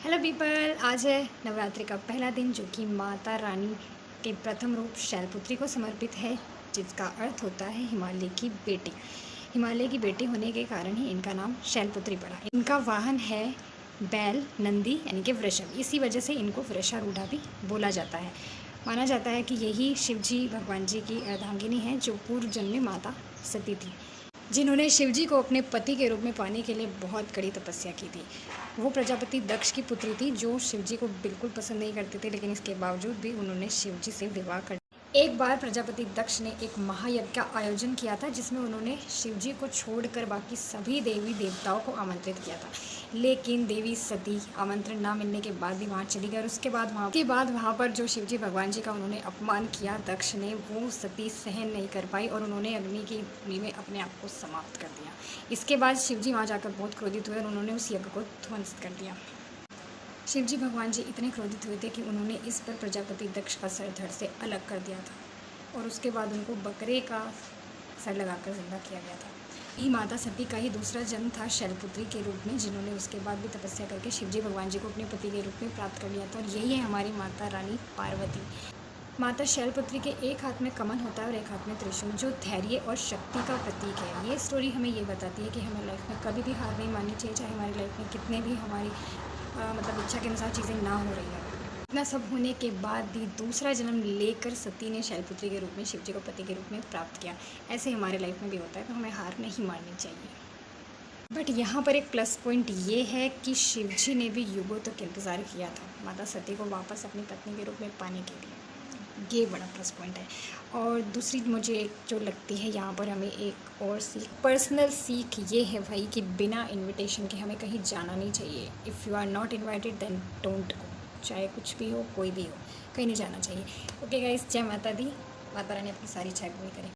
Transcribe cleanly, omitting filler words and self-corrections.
Hello people, आज है नवरात्रि का पहला दिन जो कि माता रानी के प्रथम रूप शैलपुत्री को समर्पित है, जिसका अर्थ होता है हिमालय की बेटी। हिमालय की बेटी होने के कारण ही इनका नाम शैलपुत्री पड़ा। इनका वाहन है बैल, नंदी यानी कि वृषभ। इसी वजह से इनको वृषारूढ़ा भी बोला जाता है। माना जाता है कि यही शिवजी भगवान जी की अर्धांगिनी है, जो पूर्व जन्म में माता सती थी, जिन्होंने शिवजी को अपने पति के रूप में पाने के लिए बहुत कड़ी तपस्या की थी। वो प्रजापति दक्ष की पुत्री थी, जो शिवजी को बिल्कुल पसंद नहीं करते थे, लेकिन इसके बावजूद भी उन्होंने शिवजी से विवाह कर। एक बार प्रजापति दक्ष ने एक महायज्ञ का आयोजन किया था, जिसमें उन्होंने शिवजी को छोड़कर बाकी सभी देवी देवताओं को आमंत्रित किया था, लेकिन देवी सती आमंत्रण ना मिलने के बाद भी वहाँ चली गई। और उसके बाद वहाँ पर जो शिवजी भगवान जी का उन्होंने अपमान किया दक्ष ने, वो सती सहन नहीं कर पाई और उन्होंने अग्नि की अग्नि में अपने आप को समाप्त कर दिया। इसके बाद शिवजी वहाँ जाकर बहुत क्रोधित हुए और उन्होंने उस यज्ञ को ध्वंस कर दिया। शिवजी भगवान जी इतने क्रोधित हुए थे कि उन्होंने इस पर प्रजापति दक्ष का सर धड़ से अलग कर दिया था और उसके बाद उनको बकरे का सर लगाकर जिंदा किया गया था। ही माता सती का ही दूसरा जन्म था शैलपुत्री के रूप में, जिन्होंने उसके बाद भी तपस्या करके शिवजी भगवान जी को अपने पति के रूप में प्राप्त कर लिया था। और यही है हमारी माता रानी पार्वती। माता शैलपुत्री के एक हाथ में कमल होता है और एक हाथ में त्रिशूल, जो धैर्य और शक्ति का प्रतीक है। ये स्टोरी हमें ये बताती है कि हमें लाइफ में कभी भी हार नहीं माननी चाहिए, चाहे हमारी लाइफ में कितने भी हमारी इच्छा के अनुसार चीज़ें ना हो रही हैं। इतना सब होने के बाद भी दूसरा जन्म लेकर सती ने शैलपुत्री के रूप में शिवजी को पति के रूप में प्राप्त किया। ऐसे हमारे लाइफ में भी होता है, तो हमें हार नहीं माननी चाहिए। बट यहाँ पर एक प्लस पॉइंट ये है कि शिवजी ने भी युगों तक इंतज़ार किया था माता सती को वापस अपनी पत्नी के रूप में पाने के लिए। ये बड़ा प्लस पॉइंट है। और दूसरी मुझे जो लगती है यहाँ पर हमें एक और पर्सनल सीख ये है भाई कि बिना इनविटेशन के हमें कहीं जाना नहीं चाहिए। If you are not invited then don't go. चाहे कुछ भी हो, कोई भी हो, कहीं नहीं जाना चाहिए। ओके गाइस, जय माता दी। माता रानी आपकी सारी इच्छाएं पूरी करें।